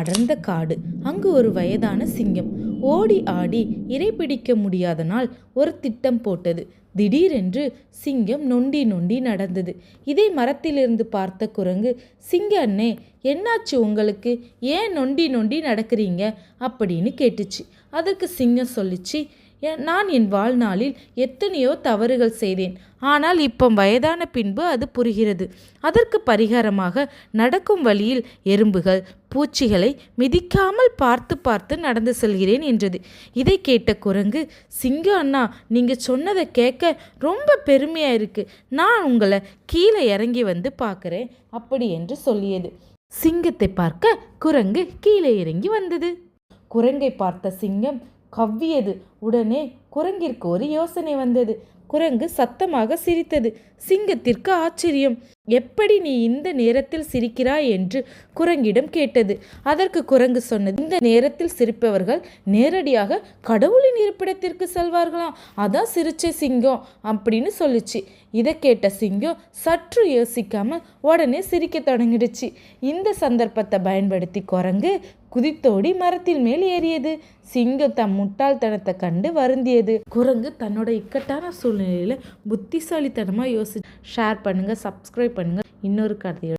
அடர்ந்த காடு. அங்கு ஒரு வயதான சிங்கம் ஓடி ஆடி இரை பிடிக்க முடியாத நாள் ஒரு திட்டம் போட்டது. திடீரென்று சிங்கம் நொண்டி நொண்டி நடந்தது. இதை மரத்திலிருந்து பார்த்த குரங்கு, சிங்க அண்ணே, என்னாச்சு உங்களுக்கு? ஏன் நொண்டி நொண்டி நடக்கிறீங்க அப்படின்னு கேட்டுச்சு. அதற்கு சிங்கம் சொல்லிச்சு, நான் என் வாழ்நாளில் எத்தனையோ தவறுகள் செய்தேன். ஆனால் இப்போ வயதான பின்பு அது புரிகிறது. அதற்கு பரிகாரமாக நடக்கும் வழியில் எறும்புகள் பூச்சிகளை மிதிக்காமல் பார்த்து பார்த்து நடந்து செல்கிறேன் என்றது. இதை கேட்ட குரங்கு, சிங்க அண்ணா, நீங்கள் சொன்னதை கேட்க ரொம்ப பெருமையாக இருக்குது. நான் உங்களை கீழே இறங்கி வந்து பார்க்குறேன் அப்படி என்று சொல்லியது. சிங்கத்தை பார்க்க குரங்கு கீழே இறங்கி வந்தது. குரங்கை பார்த்த சிங்கம் கவ்வியது. உடனே குரங்கிற்கு ஒரு யோசனை வந்தது. குரங்கு சத்தமாக சிரித்தது. சிங்கத்திற்கு ஆச்சரியம். எப்படி நீ இந்த நேரத்தில் சிரிக்கிறாய் என்று குரங்கிடம் கேட்டது. அதற்கு குரங்கு சொன்னது, இந்த நேரத்தில் சிரிப்பவர்கள் நேரடியாக கடவுளின் இருப்பிடத்திற்கு செல்வார்களாம், அதான் சிரிச்ச சிங்கம் அப்படின்னு சொல்லிச்சு. இதை கேட்ட சிங்கம் சற்று யோசிக்காமல் உடனே சிரிக்க தொடங்கிடுச்சு. இந்த சந்தர்ப்பத்தை பயன்படுத்தி குரங்கு குதித்தோடி மரத்தில் மேல் ஏறியது. சிங்கம் தம் முட்டாள்தனத்தை கண்டு வருந்தியது. குரங்கு தன்னோட இக்கட்டான சூழ்நிலையில புத்திசாலித்தனமா ஷேர் பண்ணுங்க, சப்ஸ்கிரைப் பண்ணுங்க. இன்னொரு கதையோட